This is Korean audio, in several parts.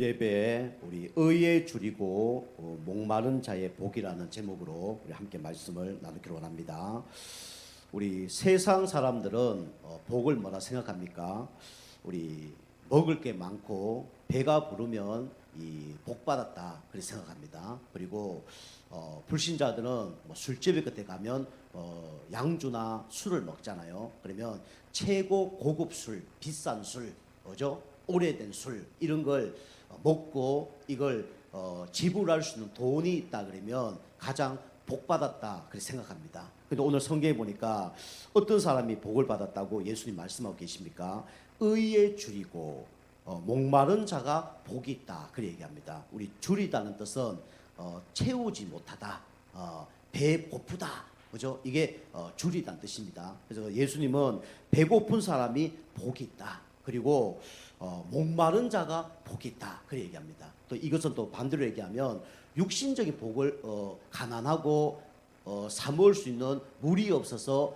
예배에 우리 의에 줄이고 목마른 자의 복이라는 제목으로 우리 함께 말씀을 나누기로 원합니다. 우리 세상 사람들은 복을 뭐라 생각합니까? 우리 먹을 게 많고 배가 부르면 이 복 받았다 그렇게 생각합니다. 그리고 불신자들은 뭐 술집에 끝에 가면 양주나 술을 먹잖아요. 그러면 최고 고급 술, 비싼 술, 뭐죠? 오래된 술 이런 걸 먹고 이걸 지불할 수 있는 돈이 있다 그러면 가장 복 받았다 그렇게 생각합니다. 근데 오늘 성경에 보니까 어떤 사람이 복을 받았다고 예수님 말씀하고 계십니까? 의에 줄이고 목마른 자가 복이 있다 그렇게 얘기합니다. 우리 줄이다는 뜻은 채우지 못하다, 배 고프다, 그죠? 이게 줄이다는 뜻입니다. 그래서 예수님은 배고픈 사람이 복이 있다. 그리고 목마른 자가 복이 있다 그렇게 얘기합니다. 또 이것은 또 반대로 얘기하면 육신적인 복을 가난하고 사 먹을 수 있는 물이 없어서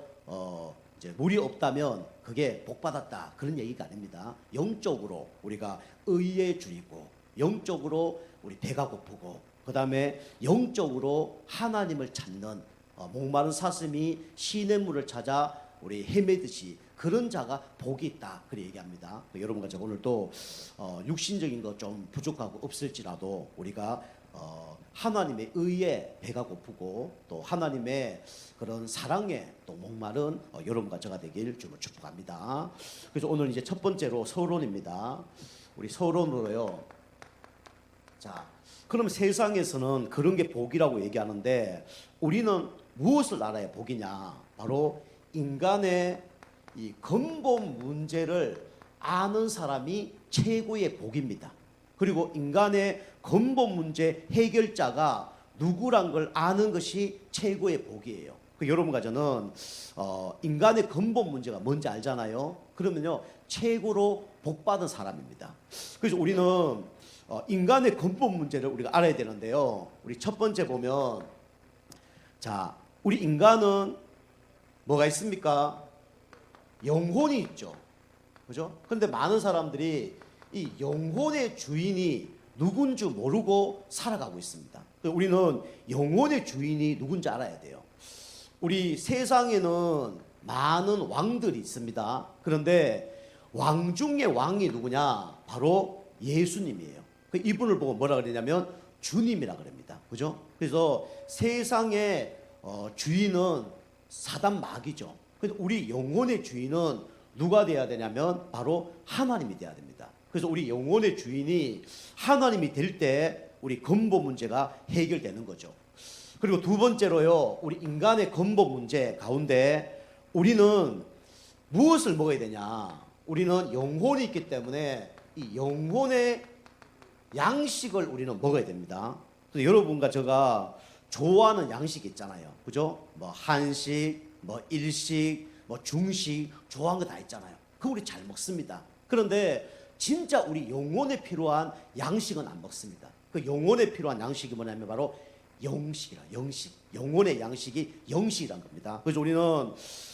이제 물이 없다면 그게 복 받았다 그런 얘기가 아닙니다. 영적으로 우리가 의에 줄이고 영적으로 우리 배가 고프고 그 다음에 영적으로 하나님을 찾는 목마른 사슴이 시냇물을 찾아 우리 헤매듯이 그런 자가 복이 있다 그렇게 얘기합니다. 여러분과 제가 오늘 또 육신적인 것 좀 부족하고 없을지라도 우리가 하나님의 의에 배가 고프고 또 하나님의 그런 사랑에 또 목마른 여러분과 제가 되길 주로 축복합니다. 그래서 오늘 이제 첫 번째로 서론입니다. 우리 서론으로요. 자, 그럼 세상에서는 그런 게 복이라고 얘기하는데 우리는 무엇을 알아야 복이냐? 바로 인간의 이 근본 문제를 아는 사람이 최고의 복입니다. 그리고 인간의 근본 문제 해결자가 누구란 걸 아는 것이 최고의 복이에요. 여러분과 저는 인간의 근본 문제가 뭔지 알잖아요. 그러면요 최고로 복받은 사람입니다. 그래서 우리는 인간의 근본 문제를 우리가 알아야 되는데요. 우리 첫 번째 보면 자 우리 인간은 뭐가 있습니까? 영혼이 있죠. 그죠? 그런데 많은 사람들이 이 영혼의 주인이 누군 줄 모르고 살아가고 있습니다. 우리는 영혼의 주인이 누군지 알아야 돼요. 우리 세상에는 많은 왕들이 있습니다. 그런데 왕 중에 왕이 누구냐? 바로 예수님이에요. 이분을 보고 뭐라 그러냐면 주님이라 그럽니다. 그죠? 그래서 세상의 주인은 사단 마귀죠. 근데 우리 영혼의 주인은 누가 돼야 되냐면 바로 하나님이 돼야 됩니다. 그래서 우리 영혼의 주인이 하나님이 될 때 우리 근본 문제가 해결되는 거죠. 그리고 두 번째로요. 우리 인간의 근본 문제 가운데 우리는 무엇을 먹어야 되냐? 우리는 영혼이 있기 때문에 이 영혼의 양식을 우리는 먹어야 됩니다. 또 여러분과 제가 좋아하는 양식이 있잖아요. 그죠? 뭐 한식, 뭐 일식, 뭐 중식 좋아하는 거 다 있잖아요. 그거 우리 잘 먹습니다. 그런데 진짜 우리 영혼에 필요한 양식은 안 먹습니다. 그 영혼에 필요한 양식이 뭐냐면 바로 영식이라 영식. 영혼의 양식이 영식이란 겁니다. 그래서 우리는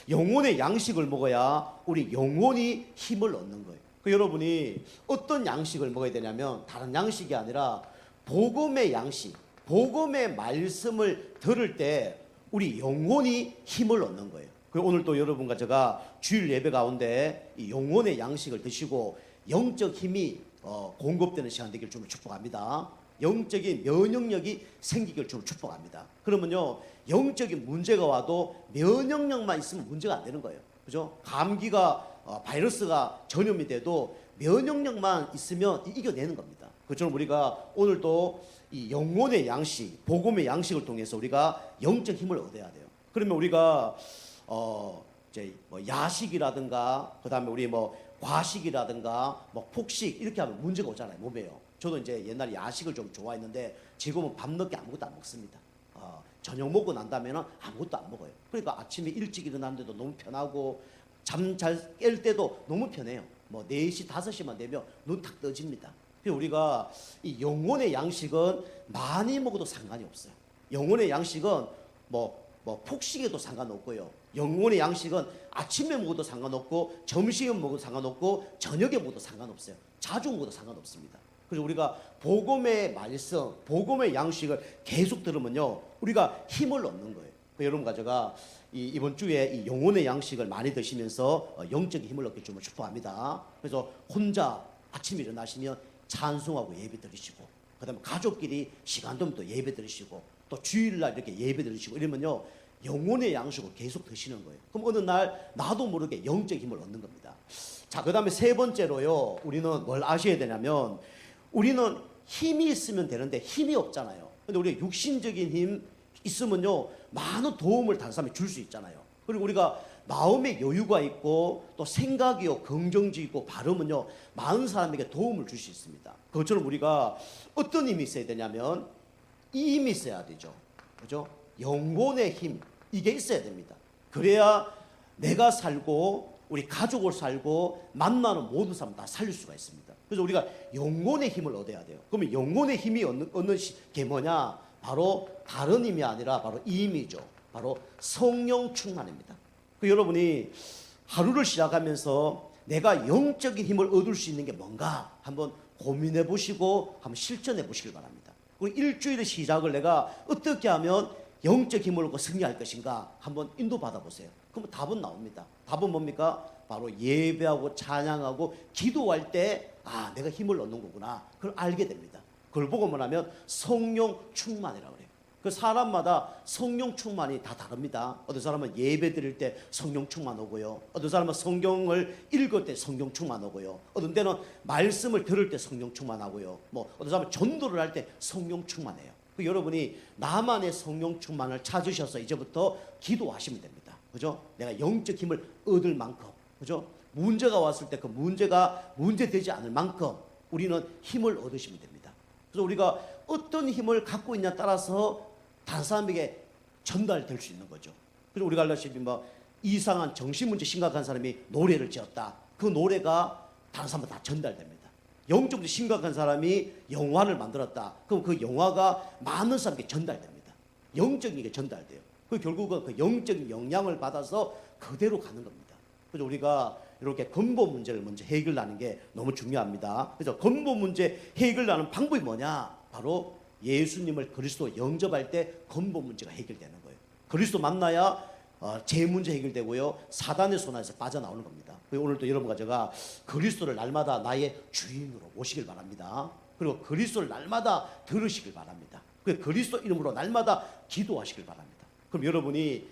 영혼의 양식을 먹어야 우리 영혼이 힘을 얻는 거예요. 여러분이 어떤 양식을 먹어야 되냐면 다른 양식이 아니라 복음의 양식, 복음의 말씀을 들을 때 우리 영혼이 힘을 얻는 거예요. 오늘 또 여러분과 제가 주일 예배 가운데 이 영혼의 양식을 드시고 영적 힘이 공급되는 시간 되기를 주로 축복합니다. 영적인 면역력이 생기기를 주로 축복합니다. 그러면요 영적인 문제가 와도 면역력만 있으면 문제가 안 되는 거예요. 그죠? 감기가 바이러스가 전염이 돼도 면역력만 있으면 이겨내는 겁니다. 그처럼 우리가 오늘도 이 영혼의 양식, 복음의 양식을 통해서 우리가 영적 힘을 얻어야 돼요. 그러면 우리가 이제 뭐 야식이라든가 그다음에 우리 뭐 과식이라든가 뭐 폭식 이렇게 하면 문제가 오잖아요. 몸에요. 저도 이제 옛날에 야식을 좀 좋아했는데 지금은 밤늦게 아무것도 안 먹습니다. 저녁 먹고 난 다음에는 아무것도 안 먹어요. 그러니까 아침에 일찍 일어나는데도 너무 편하고 잠 잘 깰 때도 너무 편해요. 뭐 4시, 5시만 되면 눈 탁 떠집니다. 그래서 우리가 이 영혼의 양식은 많이 먹어도 상관이 없어요. 영혼의 양식은 뭐 폭식에도 상관없고요. 영혼의 양식은 아침에 먹어도 상관없고 점심에 먹어도 상관없고 저녁에 먹어도 상관없어요. 자주 먹어도 상관없습니다. 그래서 우리가 복음의 말씀, 복음의 양식을 계속 들으면요, 우리가 힘을 얻는 거예요. 여러분과 제가 이번 주에 이 영혼의 양식을 많이 드시면서 영적인 힘을 얻게 주면 축복합니다. 그래서 혼자 아침에 일어나시면 찬송하고 예배 드리시고, 그다음에 가족끼리 시간 되면 또 예배 드리시고, 또 주일날 이렇게 예배 드리시고 이러면요, 영혼의 양식을 계속 드시는 거예요. 그럼 어느 날 나도 모르게 영적 힘을 얻는 겁니다. 자, 그 다음에 세 번째로요, 우리는 뭘 아셔야 되냐면, 우리는 힘이 있으면 되는데 힘이 없잖아요. 근데 우리가 육신적인 힘 있으면요, 많은 도움을 다른 사람이 줄 수 있잖아요. 그리고 우리가 마음의 여유가 있고 또 생각이요, 긍정적이고 바르면요, 많은 사람에게 도움을 줄 수 있습니다. 그것처럼 우리가 어떤 힘이 있어야 되냐면 이 힘이 있어야 되죠. 그죠? 영혼의 힘, 이게 있어야 됩니다. 그래야 내가 살고 우리 가족을 살고 만나는 모든 사람 다 살릴 수가 있습니다. 그래서 우리가 영혼의 힘을 얻어야 돼요. 그러면 영혼의 힘이 얻는 게 뭐냐? 바로 다른 힘이 아니라 바로 이 힘이죠. 바로 성령 충만입니다. 여러분이 하루를 시작하면서 내가 영적인 힘을 얻을 수 있는 게 뭔가 한번 고민해 보시고 한번 실천해 보시길 바랍니다. 그리고 일주일의 시작을 내가 어떻게 하면 영적 힘을 얻고 승리할 것인가 한번 인도받아 보세요. 그러면 답은 나옵니다. 답은 뭡니까? 바로 예배하고 찬양하고 기도할 때 내가 힘을 얻는 거구나, 그걸 알게 됩니다. 그걸 보고 뭐냐면 성령 충만이라고 그래요. 그 사람마다 성령 충만이 다 다릅니다. 어떤 사람은 예배 드릴 때 성령 충만 오고요, 어떤 사람은 성경을 읽을 때 성령 충만 오고요, 어떤 때는 말씀을 들을 때 성령 충만하고요, 어떤 사람은 전도를 할 때 성령 충만해요. 여러분이 나만의 성령 충만을 찾으셔서 이제부터 기도하시면 됩니다. 그죠? 내가 영적 힘을 얻을 만큼, 그죠? 문제가 왔을 때 그 문제가 문제되지 않을 만큼 우리는 힘을 얻으시면 됩니다. 그래서 우리가 어떤 힘을 갖고 있냐에 따라서 다른 사람에게 전달될 수 있는 거죠. 그래서 우리가 알다시피 이상한 정신문제 심각한 사람이 노래를 지었다. 그 노래가 다른 사람한테 다 전달됩니다. 영적으로 심각한 사람이 영화를 만들었다. 그럼 그 영화가 많은 사람에게 전달됩니다. 영적인 게 전달돼요. 그 결국은 그 영적인 영향을 받아서 그대로 가는 겁니다. 그래서 우리가 이렇게 근본 문제를 먼저 해결하는 게 너무 중요합니다. 그래서 근본 문제 해결하는 방법이 뭐냐? 바로 예수님을 그리스도 영접할 때 근본 문제가 해결되는 거예요. 그리스도 만나야 제 문제 해결되고요, 사단의 손안에서 빠져나오는 겁니다. 오늘도 여러분과 제가 그리스도를 날마다 나의 주인으로 모시길 바랍니다. 그리고 그리스도를 날마다 들으시길 바랍니다. 그리스도 이름으로 날마다 기도하시길 바랍니다. 그럼 여러분이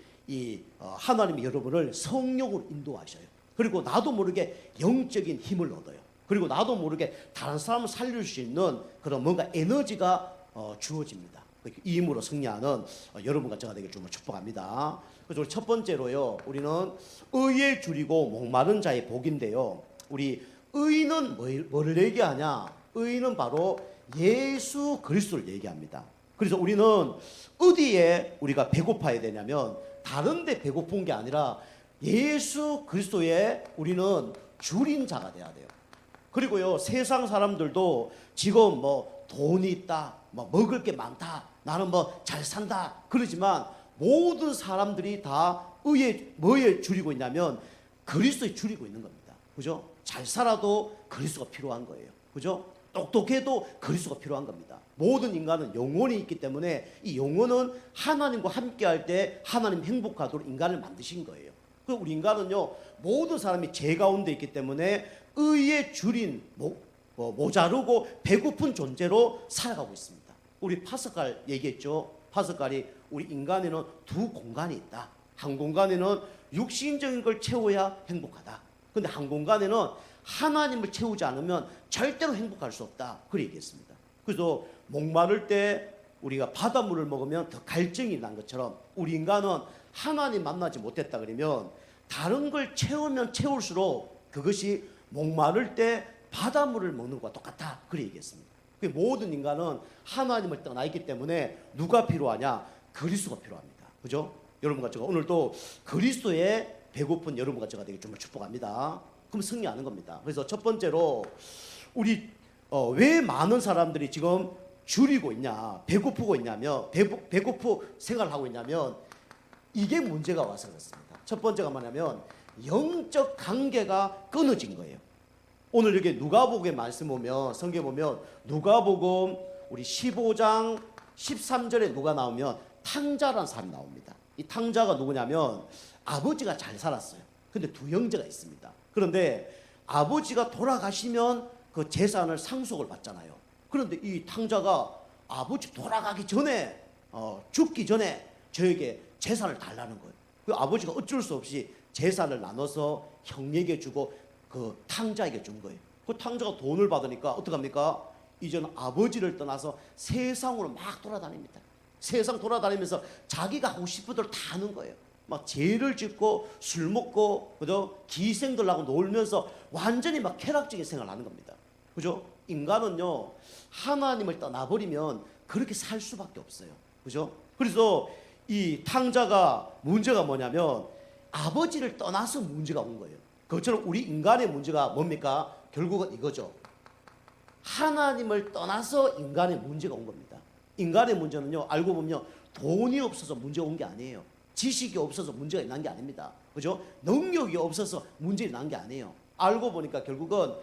하나님이 여러분을 성령으로 인도하셔요. 그리고 나도 모르게 영적인 힘을 얻어요. 그리고 나도 모르게 다른 사람을 살릴 수 있는 그런 뭔가 에너지가 주어집니다. 이 힘으로 승리하는 여러분과 제가 되길 주님으로 축복합니다. 그래서 우리 첫 번째로요, 우리는 의에 줄이고 목마른 자의 복인데요, 우리 의는 뭐를 얘기하냐? 의는 바로 예수 그리스도를 얘기합니다. 그래서 우리는 어디에 우리가 배고파야 되냐면 다른 데 배고픈 게 아니라 예수 그리스도에 우리는 줄인 자가 돼야 돼요. 그리고요, 세상 사람들도 지금 돈이 있다, 먹을 게 많다, 나는 잘 산다 그러지만 모든 사람들이 다 뭐에 줄이고 있냐면 그리스도에 줄이고 있는 겁니다. 그죠? 잘 살아도 그리스도가 필요한 거예요. 그죠? 똑똑해도 그리스도가 필요한 겁니다. 모든 인간은 영혼이 있기 때문에 이 영혼은 하나님과 함께 할 때 하나님 행복하도록 인간을 만드신 거예요. 그리고 우리 인간은요, 모든 사람이 죄 가운데 있기 때문에 의에 줄인 모자르고 배고픈 존재로 살아가고 있습니다. 우리 파스칼 얘기했죠. 파스칼이 우리 인간에는 두 공간이 있다. 한 공간에는 육신적인 걸 채워야 행복하다. 근데 한 공간에는 하나님을 채우지 않으면 절대로 행복할 수 없다. 그 얘기했습니다. 그래서 목마를 때 우리가 바닷물을 먹으면 더 갈증이 난 것처럼 우리 인간은 하나님 만나지 못했다 그러면 다른 걸 채우면 채울수록 그것이 목마를 때 바닷물을 먹는 것과 똑같다. 그래 얘기했습니다. 모든 인간은 하나님을 떠나 있기 때문에 누가 필요하냐? 그리스도가 필요합니다. 그죠? 여러분과 제가 오늘도 그리스도에 배고픈 여러분과 제가 되게 정말 축복합니다. 그럼 승리하는 겁니다. 그래서 첫 번째로 우리 왜 많은 사람들이 지금 줄이고 있냐, 배고프고 있냐면 배고프 생활을 하고 있냐면 이게 문제가 와서 그렇습니다. 첫 번째가 뭐냐면 영적 관계가 끊어진 거예요. 오늘 여기 누가복음의 말씀 보면, 성경 보면 누가복음 우리 15장 13절에 누가 나오면 탕자라는 사람이 나옵니다. 이 탕자가 누구냐면 아버지가 잘 살았어요. 근데 두 형제가 있습니다. 그런데 아버지가 돌아가시면 그 재산을 상속을 받잖아요. 그런데 이 탕자가 아버지 돌아가기 전에 죽기 전에 저에게 재산을 달라는 거예요. 그 아버지가 어쩔 수 없이 재산을 나눠서 형에게 주고 그 탕자에게 준 거예요. 그 탕자가 돈을 받으니까 어떡합니까? 이제는 아버지를 떠나서 세상으로 막 돌아다닙니다. 세상 돌아다니면서 자기가 하고 싶은 대로 다 하는 거예요. 막 죄를 짓고 술 먹고 그죠? 기생들 하고 놀면서 완전히 막 쾌락적인 생활을 하는 겁니다. 그죠? 인간은요 하나님을 떠나버리면 그렇게 살 수밖에 없어요. 그죠? 그래서 이 탕자가 문제가 뭐냐면 아버지를 떠나서 문제가 온 거예요. 그것처럼 우리 인간의 문제가 뭡니까? 결국은 이거죠. 하나님을 떠나서 인간의 문제가 온 겁니다. 인간의 문제는요 알고 보면 돈이 없어서 문제가 온 게 아니에요. 지식이 없어서 문제가 일어난 게 아닙니다. 그죠? 능력이 없어서 문제가 일어난 게 아니에요. 알고 보니까 결국은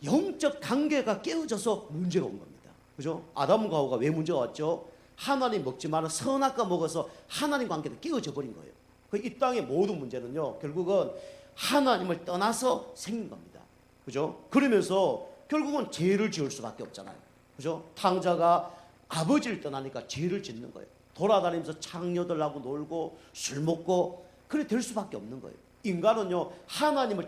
영적 관계가 깨어져서 문제가 온 겁니다. 그죠? 아담과 하와가 왜 문제가 왔죠? 하나님 먹지 마라 선악과 먹어서 하나님 관계가 깨어져 버린 거예요. 이 땅의 모든 문제는요 결국은 하나님을 떠나서 생긴 겁니다. 그죠? 그러면서 결국은 죄를 지을 수밖에 없잖아요. 그죠? 탕자가 아버지를 떠나니까 죄를 짓는 거예요. 돌아다니면서 창녀들하고 놀고 술 먹고 그래 될 수밖에 없는 거예요. 인간은요 하나님을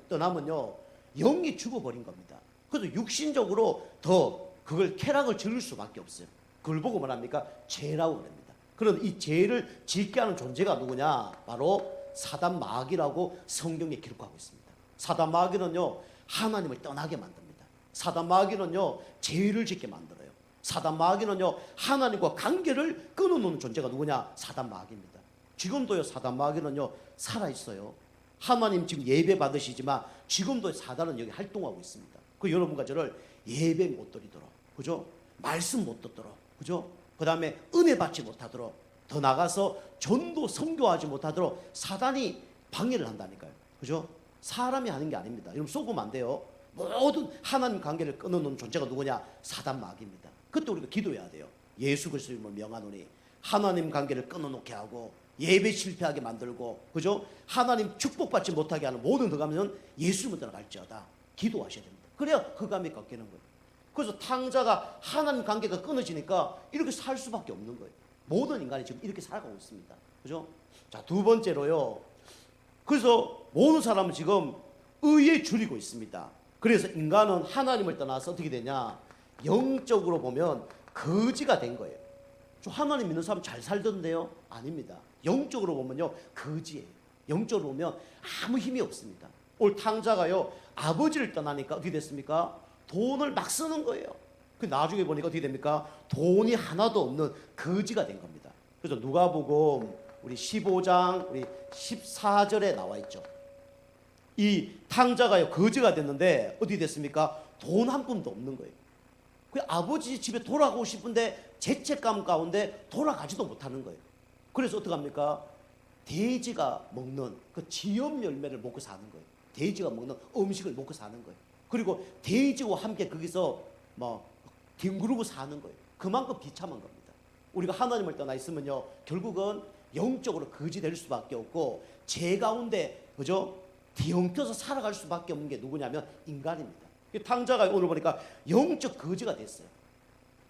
떠나면요 영이 죽어버린 겁니다. 그래서 육신적으로 더 그걸 쾌락을 즐길 수밖에 없어요. 그걸 보고 뭐합니까? 죄라고 그럽니다. 그런데 이 죄를 짓게 하는 존재가 누구냐? 바로 사단 마귀라고 성경에 기록하고 있습니다. 사단 마귀는요 하나님을 떠나게 만듭니다. 사단 마귀는요 죄를 짓게 만들어요. 사단 마귀는요 하나님과 관계를 끊어놓는 존재가 누구냐? 사단 마귀입니다. 지금도요 사단 마귀는요 살아있어요. 하나님 지금 예배 받으시지만 지금도 사단은 여기 활동하고 있습니다. 그 여러분과 저를 예배 못 드리도록, 그죠? 말씀 못 듣도록, 그죠? 그 다음에 은혜 받지 못하도록, 더 나가서 전도 선교하지 못하도록 사단이 방해를 한다니까요. 그죠? 사람이 하는 게 아닙니다. 여러분 속으면 안 돼요. 모든 하나님 관계를 끊어놓는 존재가 누구냐? 사단 마귀입니다. 그때 우리가 기도해야 돼요. 예수 그리스도 이름으로 명하노니 하나님 관계를 끊어놓게 하고 예배 실패하게 만들고, 그죠? 하나님 축복받지 못하게 하는 모든 흑암은 예수님을 따라갈지어다. 기도하셔야 됩니다. 그래야 흑암이 꺾이는 거예요. 그래서 탕자가 하나님 관계가 끊어지니까 이렇게 살 수밖에 없는 거예요. 모든 인간이 지금 이렇게 살아가고 있습니다. 그죠? 자, 두 번째로요. 그래서 모든 사람은 지금 의에 줄이고 있습니다. 그래서 인간은 하나님을 떠나서 어떻게 되냐? 영적으로 보면 거지가 된 거예요. 저 하나님 믿는 사람 잘 살던데요? 아닙니다. 영적으로 보면요 거지예요. 영적으로 보면 아무 힘이 없습니다. 오늘 탕자가요 아버지를 떠나니까 어떻게 됐습니까? 돈을 막 쓰는 거예요. 그 나중에 보니까 어떻게 됩니까? 돈이 하나도 없는 거지가 된 겁니다. 그래서 누가복음 우리 15장 우리 14절에 나와 있죠. 이 탕자가요 거지가 됐는데 어떻게 됐습니까? 돈 한 푼도 없는 거예요. 그 아버지 집에 돌아가고 싶은데 죄책감 가운데 돌아가지도 못하는 거예요. 그래서 어떡합니까? 돼지가 먹는 그 지엽 열매를 먹고 사는 거예요. 돼지가 먹는 음식을 먹고 사는 거예요. 그리고 돼지와 함께 거기서 뭐 뒹구르고 사는 거예요. 그만큼 비참한 겁니다. 우리가 하나님을 떠나 있으면요 결국은 영적으로 거지 될 수밖에 없고 죄 가운데 그죠? 뒤엉켜서 살아갈 수밖에 없는 게 누구냐면 인간입니다. 탕자가 오늘 보니까 영적 거지가 됐어요.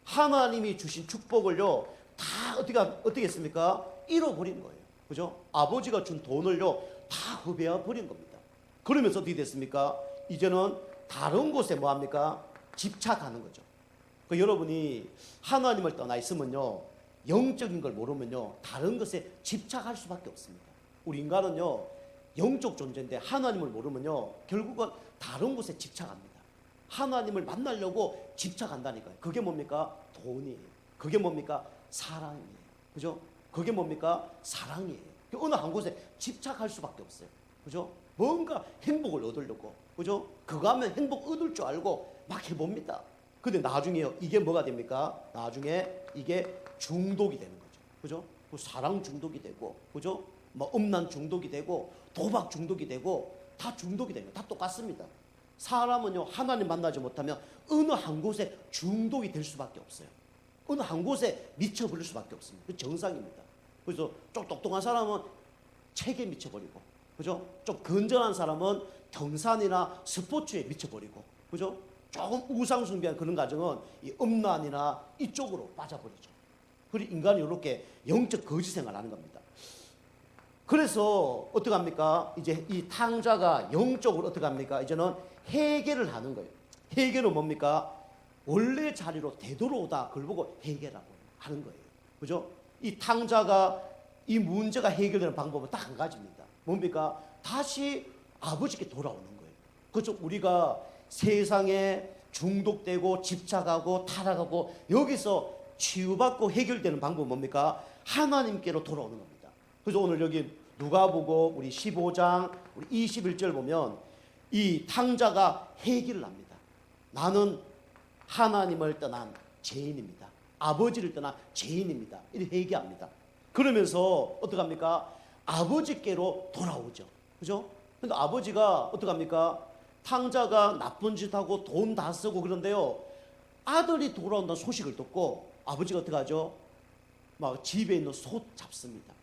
하나님이 주신 축복을요 다 어떻게 했습니까? 잃어버린 거예요. 그죠? 아버지가 준 돈을요 다 흡여해 버린 겁니다. 그러면서 어떻게 됐습니까? 이제는 다른 곳에 뭐합니까? 집착하는 거죠. 그 여러분이 하나님을 떠나 있으면요 영적인 걸 모르면요 다른 것에 집착할 수밖에 없습니다. 우리 인간은요 영적 존재인데 하나님을 모르면요 결국은 다른 곳에 집착합니다. 하나님을 만나려고 집착한다니까요. 그게 뭡니까? 돈이에요. 그게 뭡니까? 사랑이에요. 그죠? 그게 뭡니까? 사랑이에요. 어느 한 곳에 집착할 수밖에 없어요. 그죠? 뭔가 행복을 얻으려고. 그죠? 그거 하면 행복 얻을 줄 알고 막 해봅니다. 근데 나중에요. 이게 뭐가 됩니까? 나중에 이게 중독이 되는 거죠. 그죠? 사랑 중독이 되고, 그죠? 뭐 음란 중독이 되고, 도박 중독이 되고, 다 중독이 됩니다. 다 똑같습니다. 사람은요, 하나님 만나지 못하면 어느 한 곳에 중독이 될 수밖에 없어요. 어느 한 곳에 미쳐버릴 수밖에 없습니다. 그 정상입니다. 그래서 좀 똑똑한 사람은 책에 미쳐버리고, 그죠? 좀 건전한 사람은 등산이나 스포츠에 미쳐버리고, 그죠? 조금 우상숭배한 그런 가정은 이 음란이나 이쪽으로 빠져버리죠. 그리고 인간이 이렇게 영적 거지 생활하는 겁니다. 그래서 어떻게 합니까? 이제 이 탕자가 영적으로 어떻게 합니까? 이제는 해결을 하는 거예요. 해결은 뭡니까? 원래 자리로 되돌아오다. 그걸 보고 해결하고 하는 거예요. 그죠? 이 탕자가 이 문제가 해결되는 방법은 딱 한 가지입니다. 뭡니까? 다시 아버지께 돌아오는 거예요. 그죠? 우리가 세상에 중독되고 집착하고 타락하고 여기서 치유받고 해결되는 방법은 뭡니까? 하나님께로 돌아오는 겁니다. 그래서 오늘 여기 누가복음 우리 15장 우리 21절 보면 이 탕자가 회개를 합니다. 나는 하나님을 떠난 죄인입니다. 아버지를 떠난 죄인입니다. 이렇게 회개합니다. 그러면서 어떻게 합니까? 아버지께로 돌아오죠. 그죠? 그러니까 아버지가 어떻게 합니까? 탕자가 나쁜 짓 하고 돈 다 쓰고 그런데요, 아들이 돌아온다는 소식을 듣고 아버지가 어떻게 하죠? 막 집에 있는 소 잡습니다.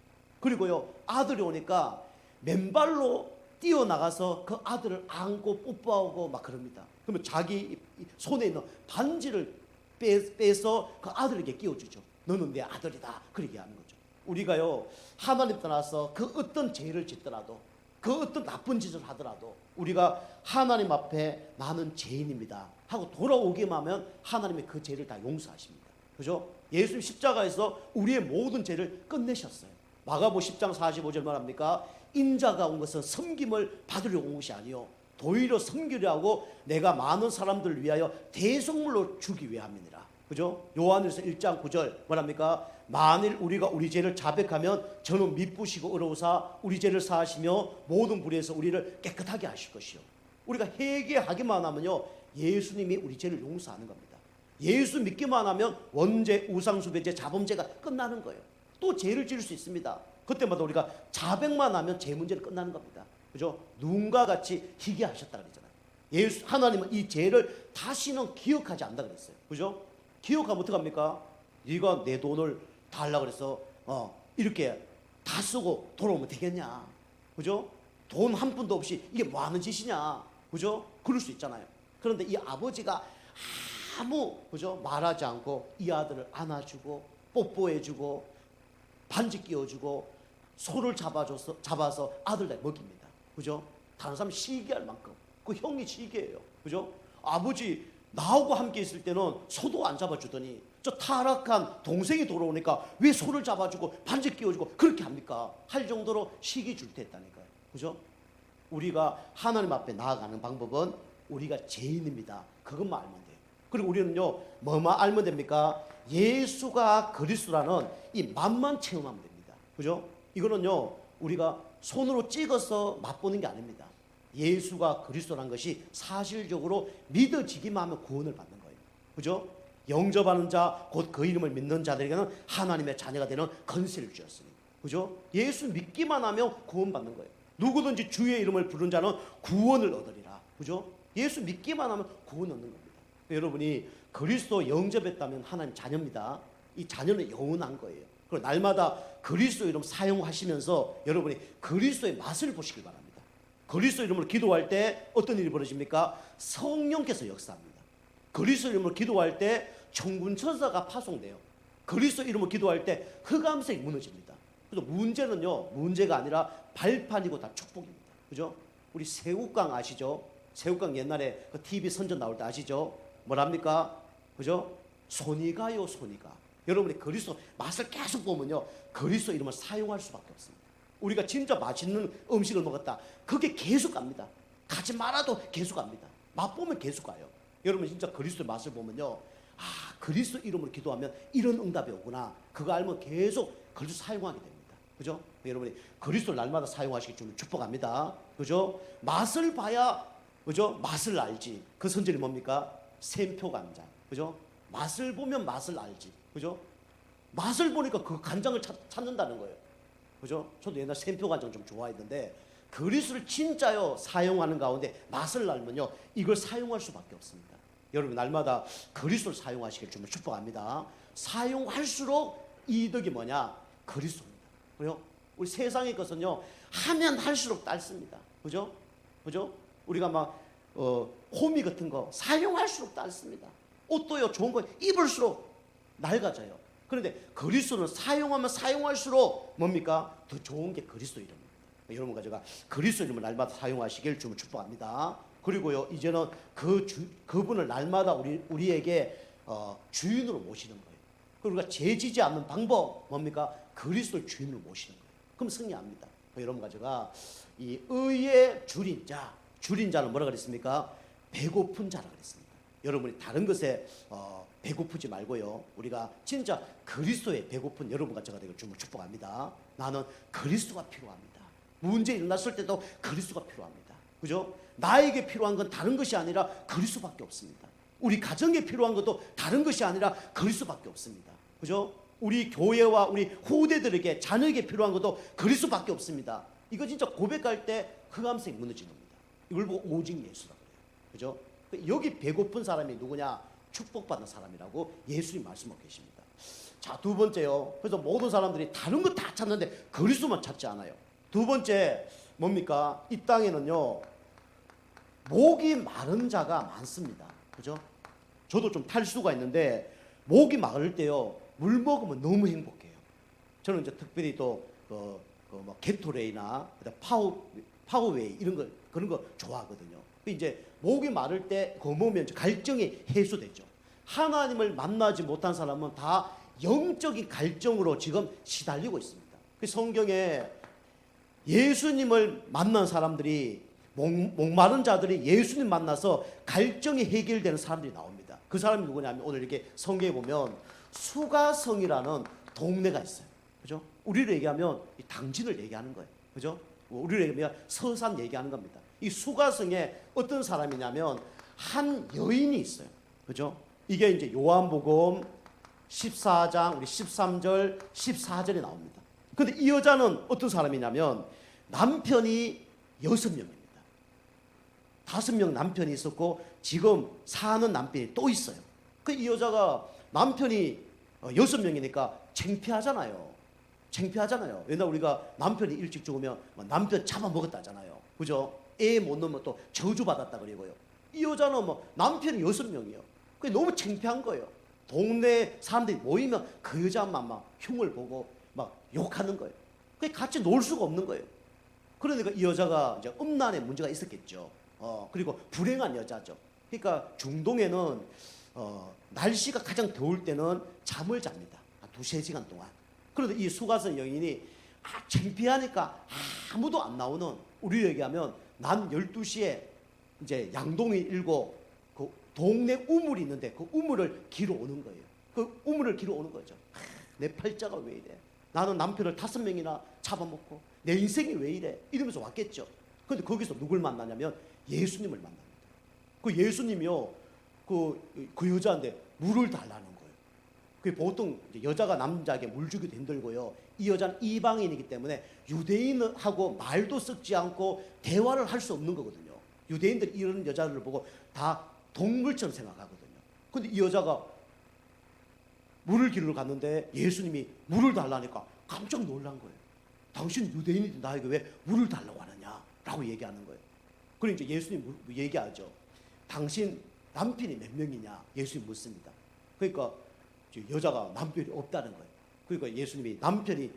그리고요, 아들이 오니까 맨발로 뛰어나가서 그 아들을 안고 뽀뽀하고 막 그럽니다. 그러면 자기 손에 있는 반지를 빼서 그 아들에게 끼워주죠. 너는 내 아들이다. 그렇게 하는 거죠. 우리가요, 하나님 떠나서 그 어떤 죄를 짓더라도, 그 어떤 나쁜 짓을 하더라도 우리가 하나님 앞에 나는 죄인입니다 하고 돌아오기만 하면 하나님이 그 죄를 다 용서하십니다. 그죠? 예수님 십자가에서 우리의 모든 죄를 끝내셨어요. 마가복음 10장 45절 말합니까? 인자가 온 것은 섬김을 받으려 온 것이 아니요 도리어 섬기려 하고 내가 많은 사람들을 위하여 대속물로 주기 위함이니라. 그죠? 요한일서 1장 9절 뭐랍니까? 만일 우리가 우리 죄를 자백하면 저는 미쁘시고 의로우사 우리 죄를 사하시며 모든 불의에서 우리를 깨끗하게 하실 것이요. 우리가 회개하기만 하면요, 예수님이 우리 죄를 용서하는 겁니다. 예수 믿기만 하면 원죄, 우상숭배죄, 자범죄가 끝나는 거예요. 또 죄를 지을 수 있습니다. 그때마다 우리가 자백만 하면 죄 문제는 끝나는 겁니다. 그죠? 누군가 같이 희귀하셨다 그랬잖아요. 예수 하나님은 이 죄를 다시는 기억하지 않는다 그랬어요. 그죠? 기억하면 어떡합니까? 네가 내 돈을 달라 그래서 이렇게 다 쓰고 돌아오면 되겠냐? 그죠? 돈 한 푼도 없이 이게 뭐 하는 짓이냐? 그죠? 그럴 수 있잖아요. 그런데 이 아버지가 아무 그죠? 말하지 않고 이 아들을 안아주고 뽀뽀해주고 반지 끼워주고 소를 잡아서 아들에 먹입니다. 그죠? 다른 사람 시기할 만큼 그 형이 시기해요. 그죠? 아버지 나하고 함께 있을 때는 소도 안 잡아주더니 저 타락한 동생이 돌아오니까 왜 소를 잡아주고 반지 끼워주고 그렇게 합니까? 할 정도로 시기 줄 때 했다니까요. 그죠? 우리가 하나님 앞에 나아가는 방법은 우리가 죄인입니다. 그것만 알면 돼요. 그리고 우리는요, 뭐만 알면 됩니까? 예수가 그리스도라는 이 맛만 체험하면 됩니다. 그죠? 이거는요, 우리가 손으로 찍어서 맛보는 게 아닙니다. 예수가 그리스도라는 것이 사실적으로 믿어지기만 하면 구원을 받는 거예요. 그죠? 영접하는 자, 곧 그 이름을 믿는 자들에게는 하나님의 자녀가 되는 권세를 주셨으니. 그죠? 예수 믿기만 하면 구원받는 거예요. 누구든지 주의 이름을 부른 자는 구원을 얻으리라. 그죠? 예수 믿기만 하면 구원 얻는 겁니다. 여러분이 그리스도 영접했다면 하나님 자녀입니다. 이 자녀는 영원한 거예요. 그리고 날마다 그리스도 이름 사용하시면서 여러분이 그리스도의 맛을 보시길 바랍니다. 그리스도 이름으로 기도할 때 어떤 일이 벌어집니까? 성령께서 역사합니다. 그리스도 이름으로 기도할 때 천군 천사가 파송돼요. 그리스도 이름으로 기도할 때 흑암색이 무너집니다. 그래서 문제는요, 문제가 아니라 발판이고 다 축복입니다. 그죠? 우리 새우깡 아시죠? 새우깡 옛날에 그 TV 선전 나올 때 아시죠? 뭐랍니까? 그죠? 손이 가요, 손이 가. 여러분이 그리스도 맛을 계속 보면요, 그리스도 이름을 사용할 수밖에 없습니다. 우리가 진짜 맛있는 음식을 먹었다. 그게 계속 갑니다. 가지 말아도 계속 갑니다. 맛보면 계속 가요. 여러분 진짜 그리스도의 맛을 보면요, 아, 그리스도 이름으로 기도하면 이런 응답이 오구나. 그거 알면 계속 그리스도 사용하게 됩니다. 그죠? 여러분이 그리스도를 날마다 사용하시기 좀 축복합니다. 그죠? 맛을 봐야, 그죠? 맛을 알지. 그 선전이 뭡니까? 샘표 간장. 그죠? 맛을 보면 맛을 알지. 그죠? 맛을 보니까 그 간장을 찾는다는 거예요. 그죠? 저도 옛날 샘표 간장 좀 좋아했는데 그리스도를 진짜요 사용하는 가운데 맛을 알면요 이걸 사용할 수밖에 없습니다. 여러분 날마다 그리스도를 사용하시길 주님 축복합니다. 사용할수록 이득이 뭐냐? 그리스도입니다. 그래요? 우리 세상의 것은요 하면 할수록 닳습니다. 그죠? 그죠? 우리가 막 호미 같은 거 사용할수록 닳습니다. 옷도요 좋은 거 입을수록 낡아져요. 그런데 그리스도는 사용하면 사용할수록 뭡니까? 더 좋은 게 그리스도 이름입니다. 여러분과 제가 그리스도 이름을 날마다 사용하시길 주님 축복합니다. 그리고요 이제는 그분을 날마다 우리에게 주인으로 모시는 거예요. 우리가 죄지지 않는 방법 뭡니까? 그리스도를 주인으로 모시는 거예요. 그럼 승리합니다. 여러분과 제가 이 의의 줄인 자는 뭐라 그랬습니까? 배고픈 자라 그랬습니다. 여러분이 다른 것에 배고프지 말고요 우리가 진짜 그리스도에 배고픈 여러분과 제가 되길 주님을 축복합니다. 나는 그리스도가 필요합니다. 문제 일어났을 때도 그리스도가 필요합니다. 그죠? 나에게 필요한 건 다른 것이 아니라 그리스도밖에 없습니다. 우리 가정에 필요한 것도 다른 것이 아니라 그리스도밖에 없습니다. 그죠? 우리 교회와 우리 후대들에게 자녀에게 필요한 것도 그리스도밖에 없습니다. 이거 진짜 고백할 때 흑암색이 무너지는 겁니다. 이걸 보고 오직 예수라 그래요. 그죠? 여기 배고픈 사람이 누구냐? 축복받는 사람이라고 예수님 말씀하고 계십니다. 자, 두 번째요. 그래서 모든 사람들이 다른 거 다 찾는데 그리스도만 찾지 않아요. 두 번째 뭡니까? 이 땅에는요 목이 마른 자가 많습니다. 그죠? 저도 좀 탈수가 있는데 목이 마를 때요 물 먹으면 너무 행복해요. 저는 이제 특별히 또 뭐 게토레이나 파워웨이 이런 거 그런 거 좋아하거든요. 이제 목이 마를 때 그거 먹으면 갈증이 해소되죠. 하나님을 만나지 못한 사람은 다 영적인 갈증으로 지금 시달리고 있습니다. 성경에 예수님을 만난 사람들이 목마른 자들이 예수님 만나서 갈증이 해결되는 사람들이 나옵니다. 그 사람이 누구냐면 오늘 이렇게 성경에 보면 수가성이라는 동네가 있어요. 그죠? 우리를 얘기하면 당진을 얘기하는 거예요. 그죠? 우리를 얘기하면 서산 얘기하는 겁니다. 이 수가성에 어떤 사람이냐면 한 여인이 있어요. 그죠? 이게 이제 요한복음 14장 우리 13절 14절에 나옵니다. 근데 이 여자는 어떤 사람이냐면 남편이 6명입니다. 5명 남편이 있었고 지금 사는 남편이 또 있어요. 이 여자가 남편이 6명이니까 창피하잖아요. 옛날 우리가 남편이 일찍 죽으면 남편 잡아먹었다잖아요. 그죠? 애 못 낳으면 또 저주받았다 그리고요. 이 여자는 남편이 6명이에요. 그게 너무 창피한 거예요. 동네 사람들이 모이면 그 여자만 막 흉을 보고 막 욕하는 거예요. 그게 같이 놀 수가 없는 거예요. 그러니까 이 여자가 이제 음란에 문제가 있었겠죠. 그리고 불행한 여자죠. 그러니까 중동에는 날씨가 가장 더울 때는 잠을 잡니다. 2-3시간 동안. 그런데 이 수가성 여인이 창피하니까 아무도 안 나오는 우리 얘기하면 난 12시에 이제 양동이 일고 그 동네 우물이 있는데 그 우물을 기러 오는 거예요. 그 우물을 기러 오는 거죠. 내 팔자가 왜 이래? 나는 남편을 5명이나 잡아먹고 내 인생이 왜 이래? 이러면서 왔겠죠. 그런데 거기서 누굴 만나냐면 예수님을 만납니다. 그 예수님이요 그 여자한테 물을 달라는 거예요. 그 보통 여자가 남자에게 물 주기도 힘들고요. 이 여자는 이방인이기 때문에 유대인하고 말도 섞지 않고 대화를 할 수 없는 거거든요. 유대인들이 이런 여자를 보고 다 동물처럼 생각하거든요. 근데 이 여자가 물을 기르러 갔는데 예수님이 물을 달라니까 깜짝 놀란 거예요. 당신 유대인인데 나에게 왜 물을 달라고 하느냐? 라고 얘기하는 거예요. 그러니까 이제 예수님 얘기하죠. 당신 남편이 몇 명이냐? 예수님 묻습니다. 그러니까 여자가 남편이 없다는 거예요. 그러니까 예수님이 남편이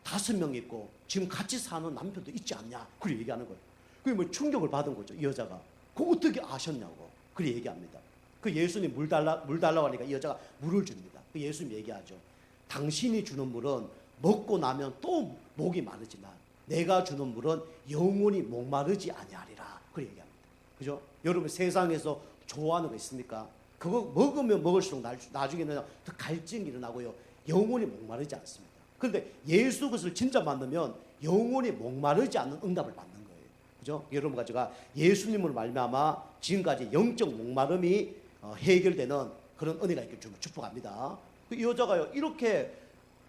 5명 있고 지금 같이 사는 남편도 있지 않냐? 그렇게 얘기하는 거예요. 그게 뭐 충격을 받은 거죠. 이 여자가. 그거 어떻게 아셨냐고. 그렇게 얘기합니다. 그 예수님 물 달라고 하니까 이 여자가 물을 줍니다. 그 예수님 얘기하죠. 당신이 주는 물은 먹고 나면 또 목이 마르지만 내가 주는 물은 영원히 목마르지 아니하리라. 그렇게 얘기합니다. 그죠? 여러분 세상에서 좋아하는 거 있습니까? 그거 먹으면 먹을수록 나중에는 더 갈증이 일어나고요. 영원히 목마르지 않습니다. 그런데 예수 그리스도를 진짜 만나면 영원히 목마르지 않는 응답을 받는 거예요. 그죠? 여러분과 제가 예수님으로 말미암아 지금까지 영적 목마름이 해결되는 그런 은혜가 있길 주면 축복합니다. 이 여자가요 이렇게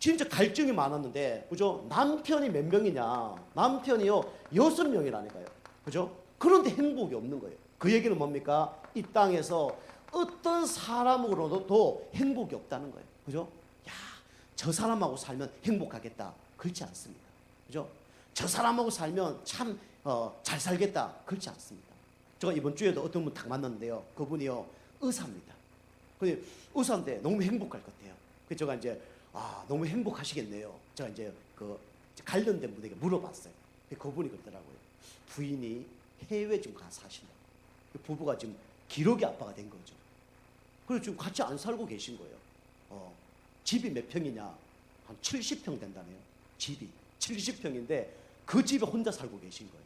진짜 갈증이 많았는데, 그죠? 남편이 몇 명이냐? 남편이요, 6명이라니까요. 그죠? 그런데 행복이 없는 거예요. 그 얘기는 뭡니까? 이 땅에서 어떤 사람으로도 행복이 없다는 거예요. 그죠? 야, 저 사람하고 살면 행복하겠다. 그렇지 않습니다. 그죠? 저 사람하고 살면 참 잘 살겠다. 그렇지 않습니다. 제가 이번 주에도 어떤 분 딱 만났는데요. 그분이요, 의사입니다. 근데 의사인데 너무 행복할 것 같아요. 그래서 제가 이제 너무 행복하시겠네요. 제가 이제 그 관련된 분에게 물어봤어요. 그분이 그러더라고요. 부인이 해외 좀 가서 사신다. 부부가 지금 기러기 아빠가 된 거죠. 그래서 지금 같이 안 살고 계신 거예요. 집이 몇 평이냐? 한 70평 된다네요. 집이 70평인데 그 집에 혼자 살고 계신 거예요.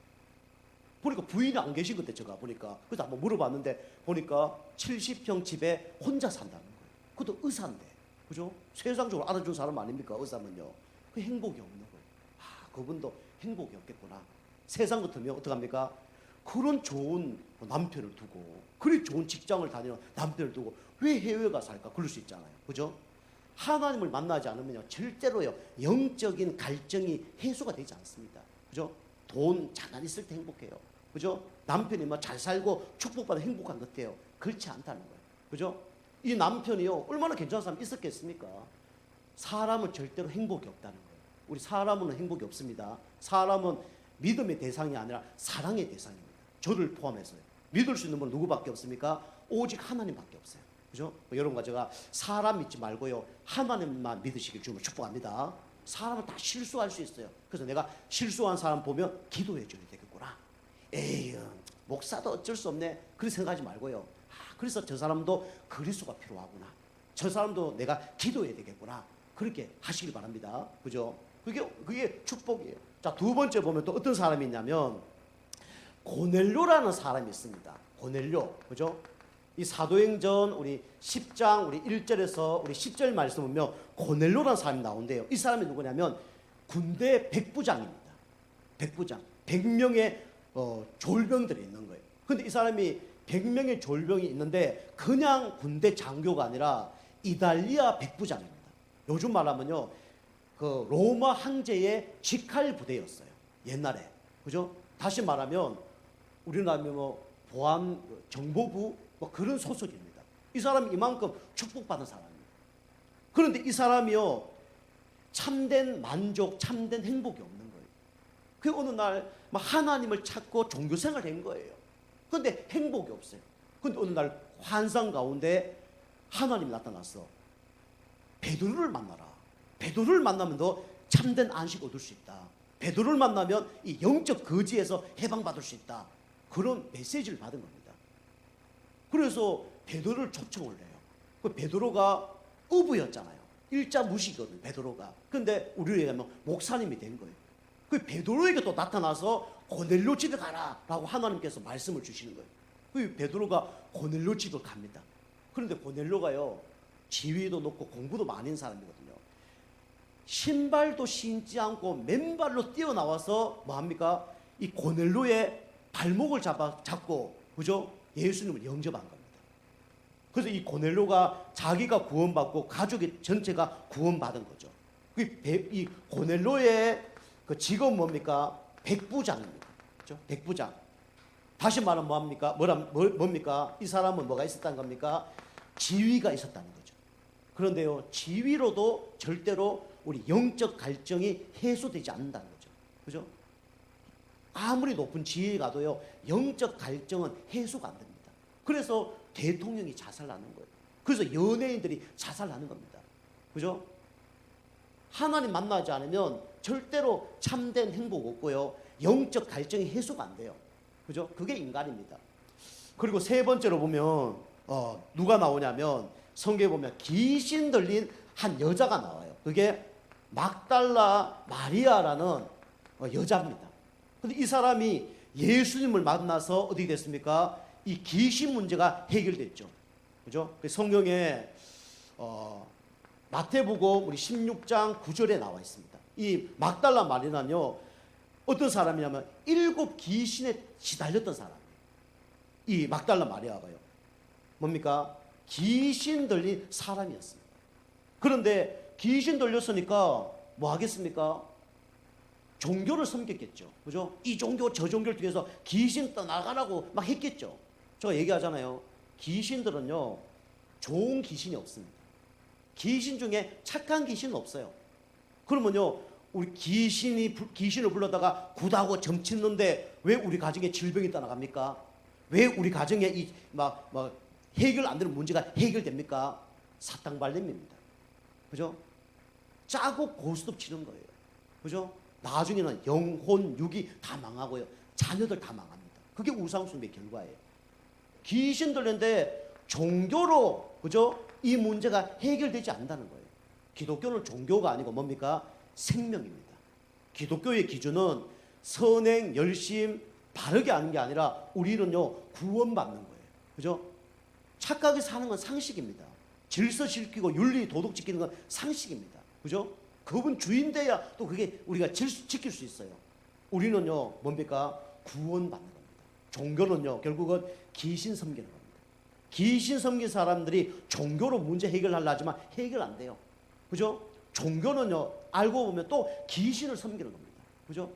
보니까 부인이 안 계신 건데 제가 보니까 그래서 한번 물어봤는데 보니까 70평 집에 혼자 산다는 거예요. 그것도 의사인데, 그죠? 세상적으로 알아준 사람 아닙니까? 의사면요. 그 행복이 없는 거예요. 그분도 행복이 없겠구나. 세상 같으면 어떡합니까? 그런 좋은 남편을 두고, 그리 좋은 직장을 다니는 남편을 두고 왜 해외가 살까? 그럴 수 있잖아요. 그죠? 하나님을 만나지 않으면요, 절대로요, 영적인 갈증이 해소가 되지 않습니다. 그죠? 돈 잠깐 있을 때 행복해요. 그죠? 남편이 뭐 잘 살고 축복받아 행복한 것 같아요. 그렇지 않다는 거예요. 그죠? 이 남편이요, 얼마나 괜찮은 사람 있었겠습니까? 사람은 절대로 행복이 없다는 거예요. 우리 사람은 행복이 없습니다. 사람은 믿음의 대상이 아니라 사랑의 대상입니다. 저를 포함해서요. 믿을 수 있는 분은 누구밖에 없습니까? 오직 하나님밖에 없어요. 그죠? 여러분과 제가 사람 믿지 말고요, 하나님만 믿으시길 주면 축복합니다. 사람은 다 실수할 수 있어요. 그래서 내가 실수한 사람 보면 기도해 줘야 되겠구나. 에이, 목사도 어쩔 수 없네. 그렇게 생각하지 말고요. 그래서 저 사람도 그리스도가 필요하구나. 저 사람도 내가 기도해야 되겠구나. 그렇게 하시길 바랍니다. 그죠? 그게 축복이에요. 자, 두 번째 보면 또 어떤 사람이 있냐면 고넬료라는 사람이 있습니다. 고넬료. 그죠? 이 사도행전 우리 10장 우리 1절에서 우리 10절 말씀 보면 고넬료라는 사람이 나온대요. 이 사람이 누구냐면 군대 백부장입니다. 백부장. 100명의 졸병들이 있는 거예요. 근데 이 사람이 100명의 졸병이 있는데 그냥 군대 장교가 아니라 이달리아 백부장입니다. 요즘 말하면요, 그 로마 황제의 직할 부대였어요. 옛날에. 그죠? 다시 말하면 우리나라면 뭐 보안 정보부 뭐 그런 소속입니다. 이 사람이 이만큼 축복받은 사람입니다. 그런데 이 사람이요, 참된 만족, 참된 행복이 없는 거예요. 그 어느 날 하나님을 찾고 종교 생활을 한 거예요. 그런데 행복이 없어요. 그런데 어느 날 환상 가운데 하나님이 나타났어. 베드로를 만나라. 베드로를 만나면 너 참된 안식 얻을 수 있다. 베드로를 만나면 이 영적 거지에서 해방받을 수 있다. 그런 메시지를 받은 겁니다. 그래서 베드로를 초청을 해요. 그 베드로가 어부였잖아요. 일자 무식이거든요, 베드로가. 근데 우리로 얘기하면 목사님이 된 거예요. 그 베드로에게 또 나타나서 고넬료 집에 가라라고 하나님께서 말씀을 주시는 거예요. 그 베드로가 고넬료 집을 갑니다. 그런데 고넬료가요, 지위도 높고 공부도 많은 사람이거든요. 신발도 신지 않고 맨발로 뛰어나와서 뭐합니까? 이 고넬료의 발목을 잡고, 그죠? 예수님을 영접한 겁니다. 그래서 이 고넬료가 자기가 구원받고 가족이 전체가 구원받은 거죠. 이 고넬료의 그 직업은 뭡니까? 백부장입니다. 그렇죠? 백부장. 다시 말하면 뭡니까? 이 사람은 뭐가 있었다는 겁니까? 지위가 있었다는 거죠. 그런데요, 지위로도 절대로 우리 영적 갈증이 해소되지 않는다는 거죠. 그죠? 아무리 높은 지위에 가도요, 영적 갈증은 해소가 안 됩니다. 그래서 대통령이 자살하는 거예요. 그래서 연예인들이 자살하는 겁니다. 그죠? 하나님 만나지 않으면 절대로 참된 행복 없고요, 영적 갈증이 해소가 안 돼요. 그죠? 그게 인간입니다. 그리고 세 번째로 보면 누가 나오냐면 성경에 보면 귀신 들린 한 여자가 나와요. 그게 막달라 마리아라는 여자입니다. 근데 이 사람이 예수님을 만나서 어떻게 됐습니까? 이 귀신 문제가 해결됐죠. 그죠? 성경에 마태복음 우리 16장 9절에 나와 있습니다. 이 막달라 마리아는요, 어떤 사람이냐면 7 귀신에 시달렸던 사람이에요. 이 막달라 마리아가요. 뭡니까? 귀신 들린 사람이었습니다. 그런데 귀신 들렸으니까 뭐 하겠습니까? 종교를 섬겼겠죠. 그죠? 이 종교 저 종교를 통해서 귀신 떠나가라고 막 했겠죠. 제가 얘기하잖아요. 귀신들은요, 좋은 귀신이 없습니다. 귀신 중에 착한 귀신은 없어요. 그러면요, 우리 귀신을 불러다가 굿하고 점치는데 왜 우리 가정에 질병이 떠나갑니까? 왜 우리 가정에 해결 안 되는 문제가 해결됩니까? 사탕 발림입니다. 그죠? 짜고 고스톱 치는 거예요. 그죠? 나중에는 영혼, 육이 다 망하고요. 자녀들 다 망합니다. 그게 우상숭배의 결과예요. 귀신 들렸는데 종교로, 그죠? 이 문제가 해결되지 않는다는 거예요. 기독교는 종교가 아니고 뭡니까? 생명입니다. 기독교의 기준은 선행, 열심, 바르게 하는 게 아니라 우리는요, 구원받는 거예요. 그죠? 착하게 사는 건 상식입니다. 질서 지키고 윤리, 도덕 지키는 건 상식입니다. 그죠? 그분 주인 돼야 또 그게 우리가 지킬 수 있어요. 우리는요, 뭡니까? 구원받는 겁니다. 종교는요, 결국은 귀신 섬기는 겁니다. 귀신 섬긴 사람들이 종교로 문제 해결하려 하지만 해결 안 돼요. 그죠? 종교는요, 알고 보면 또 귀신을 섬기는 겁니다. 그죠?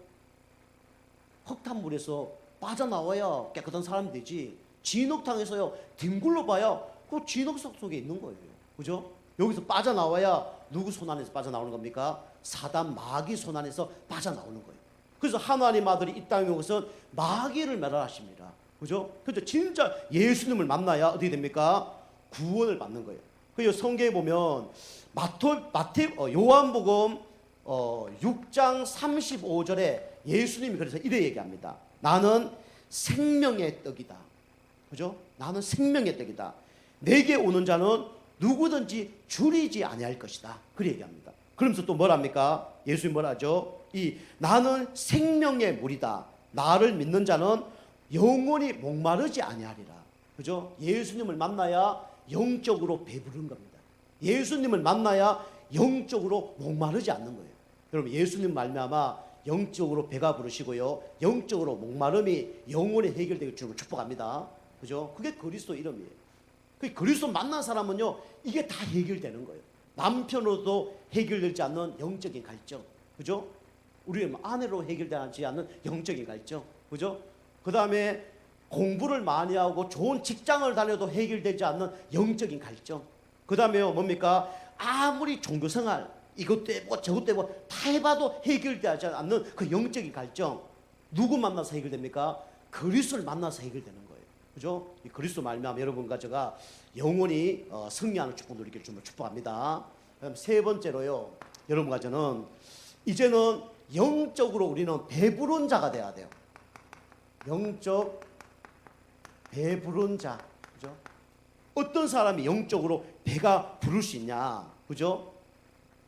흙탕물에서 빠져나와야 깨끗한 사람이 되지, 진흙탕에서요, 뒹굴러 봐야 그 진흙 속에 있는 거예요. 그죠? 여기서 빠져나와야 누구 손 안에서 빠져나오는 겁니까? 사단 마귀 손 안에서 빠져나오는 거예요. 그래서 하나님 아들이 이 땅에 오고서 마귀를 멸하십니다. 그죠? 그래서 진짜 예수님을 만나야 어떻게 됩니까? 구원을 받는 거예요. 그리고 성경에 보면 요한복음 6장 35절에 예수님이 그래서 이래 얘기합니다. 나는 생명의 떡이다. 그죠? 나는 생명의 떡이다. 내게 오는 자는 누구든지 줄이지 아니할 것이다. 그렇게 얘기합니다. 그러면서 또 뭐랍니까? 예수님 뭐라죠? 나는 생명의 물이다. 나를 믿는 자는 영원히 목마르지 아니하리라. 그죠? 예수님을 만나야 영적으로 배부른 겁니다. 예수님을 만나야 영적으로 목마르지 않는 거예요. 여러분, 예수님 말미암아 영적으로 배가 부르시고요, 영적으로 목마름이 영원히 해결되길 주님을 축복합니다. 그죠? 그게 그리스도 이름이에요. 그 그리스도 만난 사람은요, 이게 다 해결되는 거예요. 남편으로도 해결되지 않는 영적인 갈증, 그죠? 우리 아내로 해결되지 않는 영적인 갈증, 그죠? 그 다음에 공부를 많이 하고 좋은 직장을 다녀도 해결되지 않는 영적인 갈증. 그 다음에 뭡니까? 아무리 종교생활 이것도 해보고 저것도 해보고 다 해봐도 해결되지 않는 그 영적인 갈증. 누구 만나서 해결됩니까? 그리스도를 만나서 해결되는 거예요. 그죠? 이 그리스도 말미암아 여러분과 제가 영원히 승리하는 축복 누리길 주님을 축복합니다. 그럼 세 번째로요, 여러분과 저는 이제는 영적으로 우리는 배부른 자가 돼야 돼요. 영적 배부른 자. 그죠? 어떤 사람이 영적으로 배가 부를 수 있냐? 그죠?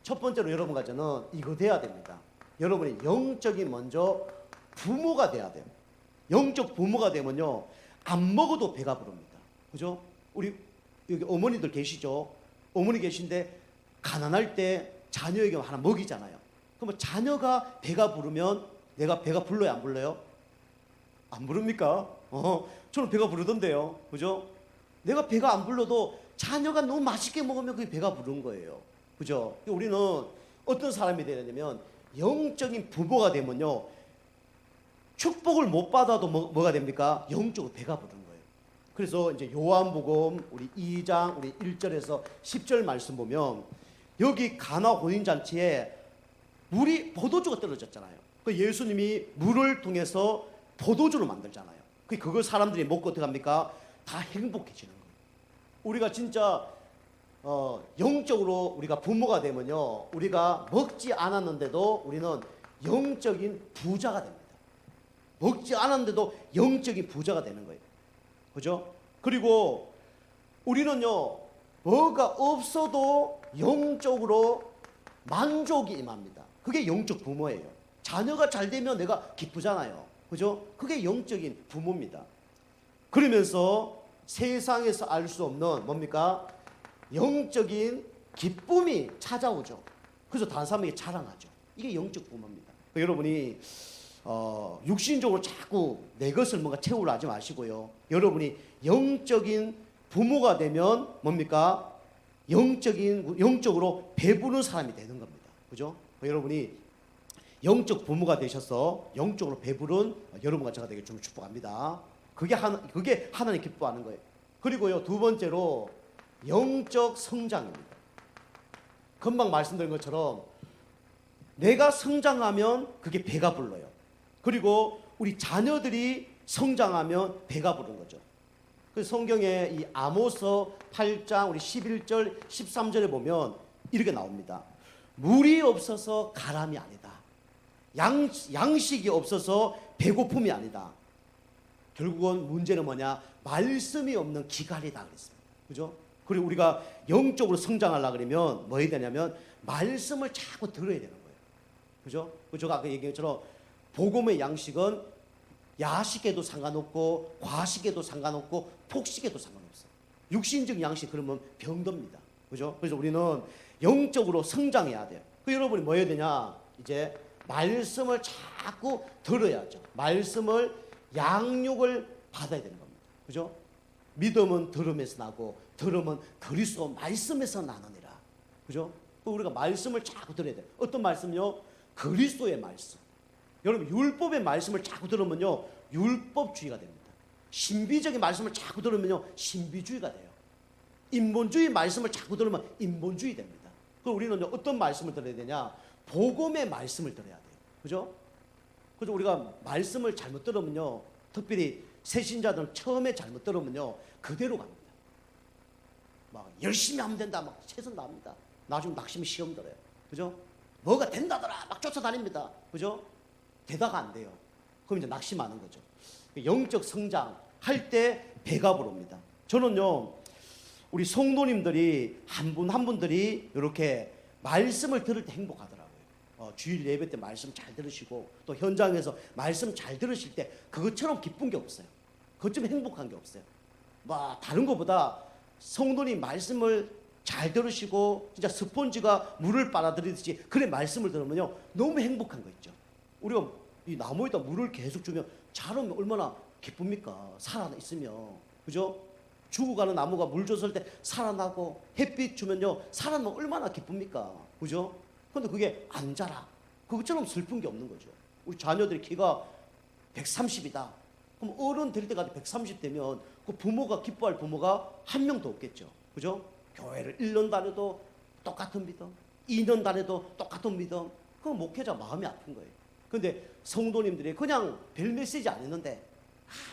첫 번째로 여러분과 저는 이거 돼야 됩니다. 여러분이 영적인 먼저 부모가 돼야 돼요. 영적 부모가 되면요, 안 먹어도 배가 부릅니다. 그죠? 우리 여기 어머니들 계시죠? 어머니 계신데 가난할 때 자녀에게 하나 먹이잖아요. 그러면 자녀가 배가 부르면 내가 배가 불러요, 안 불러요? 안 부릅니까? 저는 배가 부르던데요. 그죠? 내가 배가 안 불러도 자녀가 너무 맛있게 먹으면 그게 배가 부른 거예요. 그죠? 우리는 어떤 사람이 되야 되냐면 영적인 부모가 되면요, 축복을 못 받아도 뭐가 됩니까? 영적으로 배가 부른 거예요. 그래서 이제 요한복음 우리 2장 우리 1절에서 10절 말씀 보면 여기 가나 혼인잔치에 물이 포도주가 떨어졌잖아요. 그 예수님이 물을 통해서 포도주를 만들잖아요. 그걸 사람들이 먹고 어떻게 합니까? 다 행복해지는 거예요. 우리가 진짜 영적으로 우리가 부모가 되면요, 우리가 먹지 않았는데도 우리는 영적인 부자가 됩니다. 먹지 않았는데도 영적인 부자가 되는 거예요. 그죠? 그리고 우리는요, 뭐가 없어도 영적으로 만족이 임합니다. 그게 영적 부모예요. 자녀가 잘 되면 내가 기쁘잖아요. 그죠? 그게 영적인 부모입니다. 그러면서 세상에서 알 수 없는 뭡니까? 영적인 기쁨이 찾아오죠. 그래서 다른 사람에게 자랑하죠. 이게 영적 부모입니다. 여러분이 육신적으로 자꾸 내 것을 뭔가 채우려 하지 마시고요. 여러분이 영적인 부모가 되면 뭡니까? 영적으로 배부른 사람이 되는 겁니다. 그죠? 여러분이 영적 부모가 되셔서 영적으로 배부른 여러분과 제가 되게 좀 축복합니다. 그게 하나님 기뻐하는 거예요. 그리고요, 두 번째로 영적 성장입니다. 금방 말씀드린 것처럼 내가 성장하면 그게 배가 불러요. 그리고 우리 자녀들이 성장하면 배가 부른 거죠. 그래서 성경에 이 아모스 8장 우리 11절 13절에 보면 이렇게 나옵니다. 물이 없어서 가람이 아니다. 양식이 없어서 배고픔이 아니다. 결국은 문제는 뭐냐? 말씀이 없는 기갈이다 그랬습니다. 그죠? 그리고 우리가 영적으로 성장하려고 그러면 뭐 해야 되냐면 말씀을 자꾸 들어야 되는 거예요. 그죠? 제가 아까 얘기한 것처럼 복음의 양식은 야식에도 상관없고 과식에도 상관없고 폭식에도 상관없어요. 육신적 양식 그러면 병듭니다. 그죠? 그래서 우리는 영적으로 성장해야 돼요. 여러분이 뭐 해야 되냐? 이제 말씀을 자꾸 들어야죠. 말씀을 양육을 받아야 되는 겁니다. 그죠? 믿음은 들음에서 나고 들음은 그리스도 말씀에서 나느니라. 그죠? 우리가 말씀을 자꾸 들어야 돼요. 어떤 말씀요? 그리스도의 말씀. 여러분 율법의 말씀을 자꾸 들으면요 율법주의가 됩니다. 신비적인 말씀을 자꾸 들으면요 신비주의가 돼요. 인본주의 말씀을 자꾸 들으면 인본주의 됩니다. 그럼 우리는 어떤 말씀을 들어야 되냐? 복음의 말씀을 들어야 돼요. 그죠? 그래서 우리가 말씀을 잘못 들으면요, 특별히 새신자들은 처음에 잘못 들으면요 그대로 갑니다. 막 열심히 하면 된다, 막 최선 다합니다. 나중에 낙심이 시험 들어요. 그죠? 뭐가 된다더라 막 쫓아다닙니다. 그죠? 되다가 안 돼요. 그럼 이제 낙심하는 거죠. 영적 성장 할 때 배가 부릅니다. 저는요 우리 성도님들이 한 분 한 분들이 이렇게 말씀을 들을 때 행복하더라고요. 주일 예배 때 말씀 잘 들으시고 또 현장에서 말씀 잘 들으실 때 그것처럼 기쁜 게 없어요. 그것처럼 행복한 게 없어요. 막 다른 것보다 성도님 말씀을 잘 들으시고 진짜 스펀지가 물을 빨아들이듯이 그래 말씀을 들으면요 너무 행복한 거 있죠. 우리가 이 나무에다 물을 계속 주면 자라면 얼마나 기쁩니까? 살아있으면. 그죠? 죽어가는 나무가 물 줬을 때 살아나고 햇빛 주면요 살아나면 얼마나 기쁩니까? 그죠? 근데 그게 안 자라. 그것처럼 슬픈 게 없는 거죠. 우리 자녀들이 키가 130이다. 그럼 어른 될 때까지 130 되면 그 부모가 기뻐할 부모가 한 명도 없겠죠. 그죠? 교회를 1년 다녀도 똑같은 믿음, 2년 다녀도 똑같은 믿음. 그럼 목회자 마음이 아픈 거예요. 근데 성도님들이 그냥 별 메시지 안 했는데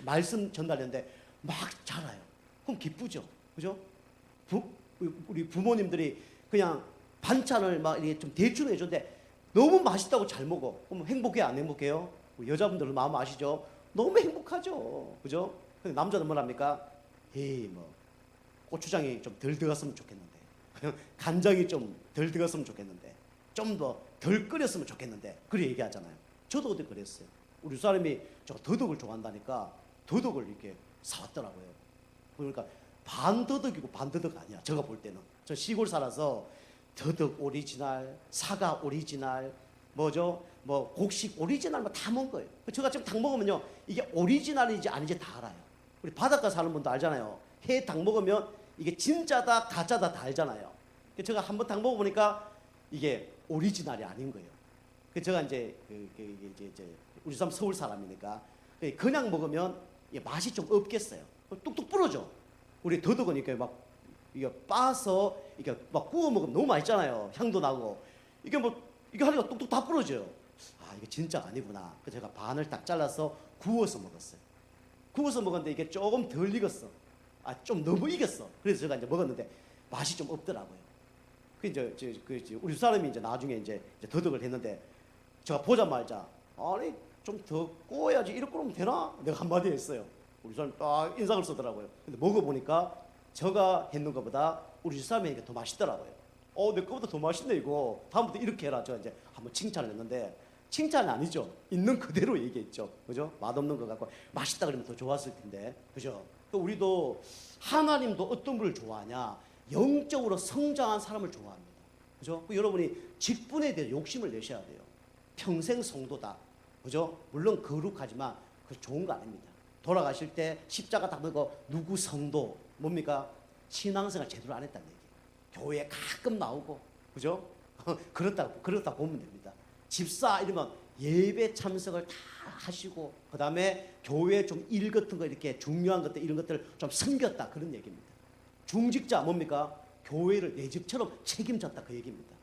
말씀 전달했는데 막 자라요. 그럼 기쁘죠. 그죠? 우리 부모님들이 그냥 반찬을 막 이렇게 좀 대충 해줬는데 너무 맛있다고 잘 먹어. 그럼 행복해요? 안 행복해요? 우리 여자분들 마음 아시죠? 너무 행복하죠. 그죠? 근데 남자는 뭐랍니까? 에이, 뭐, 고추장이 좀 덜 들어갔으면 좋겠는데. 간장이 좀 덜 들어갔으면 좋겠는데. 좀 더 덜 끓였으면 좋겠는데. 그래 얘기하잖아요. 저도 그때 그랬어요. 우리 사람이 저 더덕을 좋아한다니까 더덕을 이렇게 사왔더라고요. 그러니까 반더덕이고 반더덕 아니야. 제가 볼 때는. 저 시골 살아서 더덕 오리지널, 사과 오리지널, 뭐죠? 뭐 곡식 오리지널 뭐 다 먹은 거예요. 제가 지금 닭 먹으면요 이게 오리지널인지 아닌지 다 알아요. 우리 바닷가 사는 분도 알잖아요. 해 닭 먹으면 이게 진짜다 가짜다 다 알잖아요. 제가 한번 닭 먹어보니까 이게 오리지널이 아닌 거예요. 제가 이제 우리 사람 서울 사람이니까 그냥 먹으면 맛이 좀 없겠어요. 뚝뚝 부러져. 우리 더덕은 이렇게 막 이게 빻아서 이게 막 구워 먹으면 너무 맛있잖아요. 향도 나고 이게 뭐 이게 하니까 뚝뚝 다 부러져요. 아 이게 진짜가 아니구나. 그래서 제가 반을 딱 잘라서 구워서 먹었어요. 구워서 먹었는데 이게 조금 덜 익었어. 아 좀 너무 익었어. 그래서 제가 이제 먹었는데 맛이 좀 없더라고요. 그 이제 우리 사람이 이제 나중에 이제 더덕을 했는데 제가 보자마자 아니 좀 더 구워야지 이렇게 그러면 되나? 내가 한마디 했어요. 우리 사람이 딱 인상을 쓰더라고요. 근데 먹어보니까 제가 했는 것보다 우리 사람이 더 맛있더라고요. 내 거보다 더 맛있네 이거. 다음부터 이렇게 해라. 제가 이제 한번 칭찬을 했는데 칭찬은 아니죠. 있는 그대로 얘기했죠. 그죠? 맛없는 거 갖고 맛있다 그러면 더 좋았을 텐데. 그죠? 또 우리도 하나님도 어떤 분을 좋아하냐? 영적으로 성장한 사람을 좋아합니다. 그죠? 여러분이 직분에 대해 욕심을 내셔야 돼요. 평생 성도다. 그죠? 물론 거룩하지만 그 좋은 거 아닙니다. 돌아가실 때 십자가 다 먹고 누구 성도 뭡니까? 신앙생활 제대로 안 했다는 얘기예요. 교회에 가끔 나오고, 그죠? 그렇다 보면 됩니다. 집사 이러면 예배 참석을 다 하시고, 그 다음에 교회 좀 일 같은 거 이렇게 중요한 것들 이런 것들을 좀 섬겼다 그런 얘기입니다. 중직자 뭡니까? 교회를 내 집처럼 책임졌다 그 얘기입니다.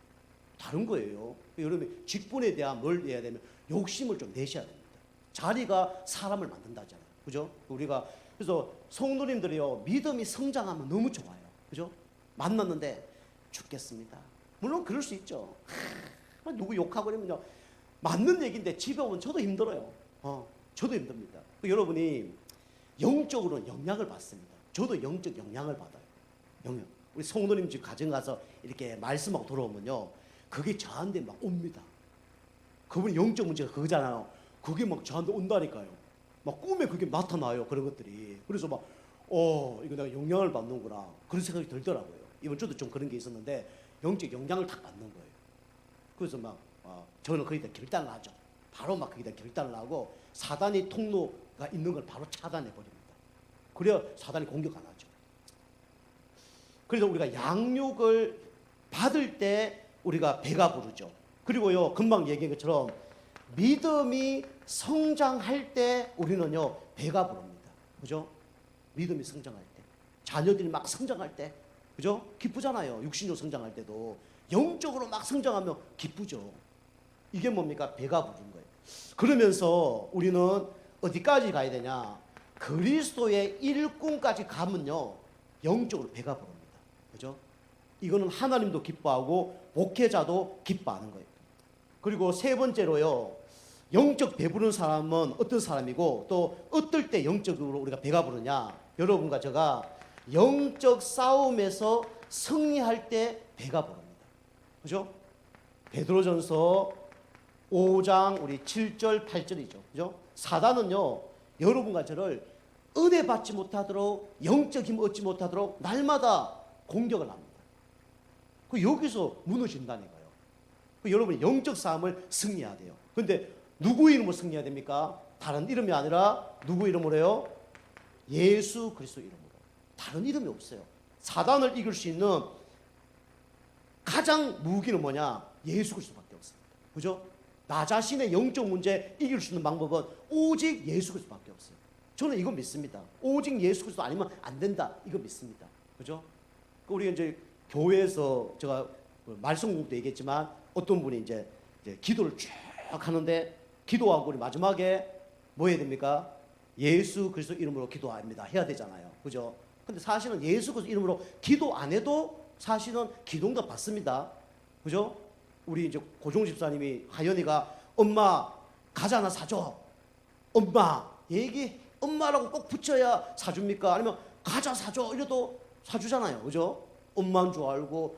다른 거예요. 여러분 직분에 대한 뭘 해야 되면 욕심을 좀 내셔야 됩니다. 자리가 사람을 만든다잖아요. 그죠? 우리가 그래서 성도님들이요 믿음이 성장하면 너무 좋아요. 그죠? 만났는데 죽겠습니다. 물론 그럴 수 있죠. 누구 욕하고 그러면요 맞는 얘기인데 집에 오면 저도 힘들어요. 저도 힘듭니다. 여러분이 영적으로는 영향을 받습니다. 저도 영적 영향을 받아요. 영향. 우리 성도님 집 가정 가서 이렇게 말씀하고 돌아오면요 그게 저한테 막 옵니다. 그분이 영적 문제가 그거잖아요. 그게 막 저한테 온다니까요. 막 꿈에 그게 나타나요. 그런 것들이. 그래서 막 이거 내가 영향을 받는구나 그런 생각이 들더라고요. 이번 주도 좀 그런 게 있었는데 영적 영향을 딱 받는 거예요. 그래서 막 저는 거기다 결단을 하죠. 바로 막 거기다 결단을 하고 사단의 통로가 있는 걸 바로 차단해 버립니다. 그래야 사단이 공격 안 하죠. 그래서 우리가 양육을 받을 때 우리가 배가 부르죠. 그리고요 금방 얘기한 것처럼 믿음이 성장할 때 우리는요 배가 부릅니다. 그죠? 믿음이 성장할 때 자녀들이 막 성장할 때 그죠? 기쁘잖아요. 육신적으로 성장할 때도 영적으로 막 성장하면 기쁘죠. 이게 뭡니까? 배가 부른 거예요. 그러면서 우리는 어디까지 가야 되냐? 그리스도의 일꾼까지 가면요 영적으로 배가 부릅니다. 그죠? 이거는 하나님도 기뻐하고 목회자도 기뻐하는 거예요. 그리고 세 번째로요 영적 배부른 사람은 어떤 사람이고 또 어떨 때 영적으로 우리가 배가 부르냐? 여러분과 제가 영적 싸움에서 승리할 때 배가 부릅니다. 그죠? 베드로전서 5장 우리 7절 8절이죠. 그죠? 사단은요 여러분과 저를 은혜 받지 못하도록 영적 힘 얻지 못하도록 날마다 공격을 합니다. 그 여기서 무너진다니까요. 그 여러분이 영적 싸움을 승리해야 돼요. 그런데 누구 이름으로 승리해야 됩니까? 다른 이름이 아니라 누구 이름으로 해요? 예수 그리스도 이름으로. 다른 이름이 없어요. 사단을 이길 수 있는 가장 무기는 뭐냐? 예수 그리스도밖에 없습니다. 그죠? 나 자신의 영적 문제 이길 수 있는 방법은 오직 예수 그리스도밖에 없어요. 저는 이거 믿습니다. 오직 예수 그리스도 아니면 안 된다. 이거 믿습니다. 그죠? 우리 이제 교회에서 제가 말씀 공부 때 얘기했지만 어떤 분이 이제 기도를 쭉 하는데 기도하고 우리 마지막에 뭐 해야 됩니까? 예수 그리스도 이름으로 기도합니다. 해야 되잖아요. 그죠? 근데 사실은 예수 그리스도 이름으로 기도 안 해도 사실은 기도응답 받습니다. 그죠? 우리 이제 고종 집사님이 하연이가 엄마 과자 하나 사줘. 엄마 엄마라고 꼭 붙여야 사줍니까? 아니면 과자 사줘 이래도 사주잖아요. 그죠? 엄마인 줄 알고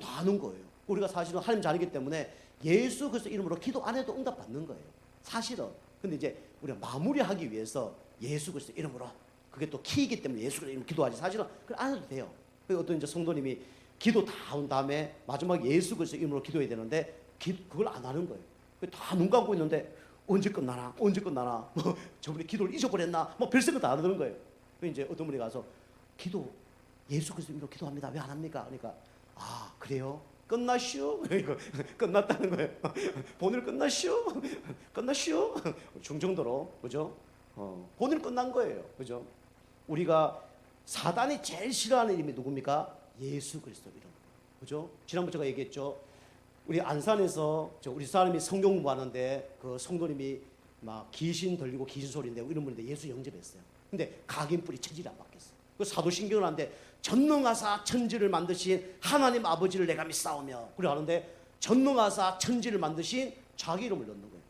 다 하는 거예요. 우리가 사실은 하나님 자리이기 때문에 예수 그리스도 이름으로 기도 안 해도 응답 받는 거예요. 사실은. 근데 이제 우리가 마무리하기 위해서 예수 그리스도 이름으로 그게 또 키이기 때문에 예수 그리스도 이름으로 기도하지 사실은 그걸 안 해도 돼요. 어떤 이제 성도님이 기도 다 한 다음에 마지막에 예수 그리스도 이름으로 기도해야 되는데 그걸 안 하는 거예요. 다 눈 감고 있는데 언제 끝나나 뭐 저분이 기도를 잊어버렸나 뭐 별생각 다 안 하는 거예요. 이제 어떤 분이 가서 기도 예수 그리스도 이름으로 기도합니다. 왜 안 합니까? 그러니까 그래요? 끝났슈? 끝났다는 거예요. 본일 끝났슈? 끝났슈? 중정도로 그죠? 본일 끝난 거예요. 그죠? 우리가 사단이 제일 싫어하는 이름이 누굽니까? 예수 그리스도 이름. 그죠? 지난번 제가 얘기했죠. 우리 안산에서 우리 사람이 성경 공부하는데 그 성도님이 막 귀신 들리고 귀신 소리 내고 이런 분인데 예수 영접했어요. 근데 각인뿔이 체질이 안 바뀌었어요. 그 사도신경을 하는데 전능하사 천지를 만드신 하나님 아버지를 내가 믿사오며 그래 하는데 전능하사 천지를 만드신 자기 이름을 넣는 거예요.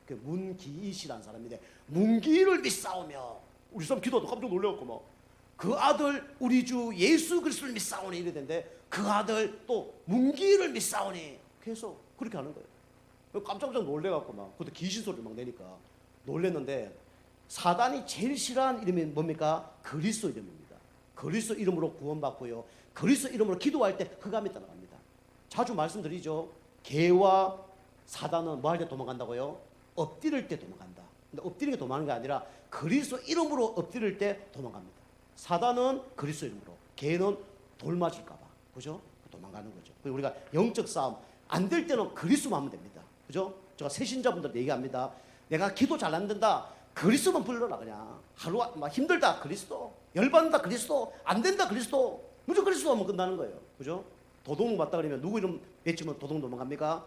그 문기이시라는 사람인데 문기를 믿사오며 우리 사람 기도도 깜짝 놀래갖고 막 그 아들 우리 주 예수 그리스도를 믿사오니 이래 되는데 그 아들 또 문기를 믿사오니 계속 그렇게 하는 거예요. 깜짝깜짝 놀래갖고 막 그것도 귀신 소리를 막 내니까 놀랬는데 사단이 제일 싫어하는 이름이 뭡니까? 그리스도 이름입니다. 그리스도 이름으로 구원받고요. 그리스도 이름으로 기도할 때 흑암이 떠나갑니다. 자주 말씀드리죠. 개와 사단은 뭐 할 때 도망간다고요? 엎드릴 때 도망간다. 근데 엎드리는 게 도망가는 게 아니라 그리스도 이름으로 엎드릴 때 도망갑니다. 사단은 그리스도 이름으로, 개는 돌 맞을까 봐. 그죠? 도망갑니다. 도망가는 거죠. 그리고 우리가 영적 싸움 안 될 때는 그리스도만 하면 됩니다. 그죠? 제가 새신자분들 얘기합니다. 내가 기도 잘 안 된다. 그리스도만 불러라. 그냥 하루 막 힘들다 그리스도, 열받는다 그리스도, 안 된다 그리스도, 무조건 그리스도 하면 끝나는 거예요. 그죠? 도둑 맞다 그러면 누구 이름 외치면 도둑 도망갑니까?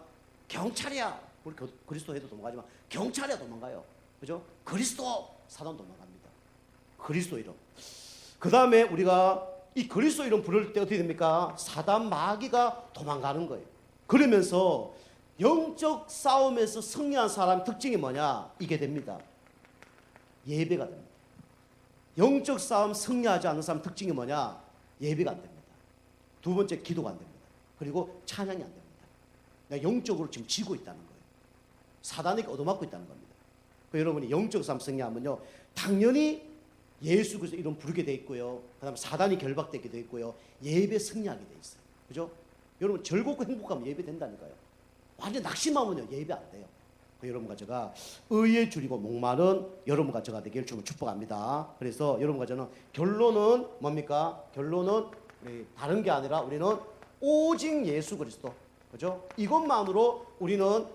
경찰이야. 우리 그리스도 해도 도망가지만 경찰이야 도망가요. 그죠? 그리스도 사단 도망갑니다. 그리스도 이름. 그 다음에 우리가 이 그리스도 이름 부를 때 어떻게 됩니까? 사단 마귀가 도망가는 거예요. 그러면서 영적 싸움에서 승리한 사람 특징이 뭐냐? 이게 됩니다. 예배가 됩니다. 영적 싸움 승리하지 않는 사람 특징이 뭐냐? 예배가 안 됩니다. 두 번째, 기도가 안 됩니다. 그리고 찬양이 안 됩니다. 내가 영적으로 지금 지고 있다는 거예요. 사단에게 얻어맞고 있다는 겁니다. 여러분이 영적 싸움 승리하면요, 당연히 예수 그리스도 이름 부르게 돼 있고요, 그 다음에 사단이 결박되게 돼 있고요, 예배 승리하게 돼 있어요. 그죠? 여러분 즐겁고 행복하면 예배 된다니까요. 완전 낙심하면요 예배 안 돼요. 여러분과 제가 의에 줄이고 목마른 여러분과 제가 되기를 주님 축복합니다. 그래서 여러분과 저는 결론은 뭡니까? 결론은 다른 게 아니라 우리는 오직 예수 그리스도, 그죠? 이것만으로 우리는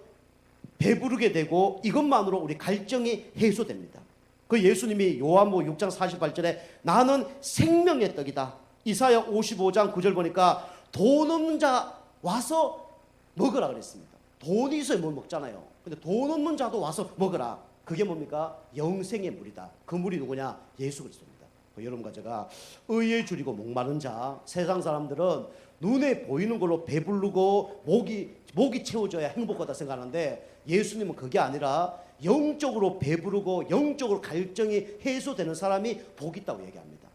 배부르게 되고 이것만으로 우리 갈증이 해소됩니다. 그 예수님이 요한복음 6장 48절에 나는 생명의 떡이다. 이사야 55장 9절 보니까 돈 없는 자 와서 먹으라 그랬습니다. 돈이 있어야 뭘 먹잖아요. 근데 돈 없는 자도 와서 먹으라. 그게 뭡니까? 영생의 물이다. 그 물이 누구냐? 예수 그리스도입니다. 여러분과 제가 의에 줄이고 목마른 자, 세상 사람들은 눈에 보이는 걸로 배부르고 목이 채워져야 행복하다 생각하는데 예수님은 그게 아니라 영적으로 배부르고 영적으로 갈증이 해소되는 사람이 복이 있다고 얘기합니다.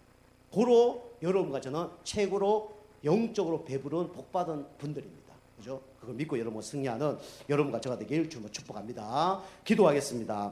고로 여러분과 저는 최고로 영적으로 배부른 복받은 분들입니다. 그죠? 그걸 믿고 여러분 승리하는 여러분과 제가 되길 주님으로 축복합니다. 기도하겠습니다.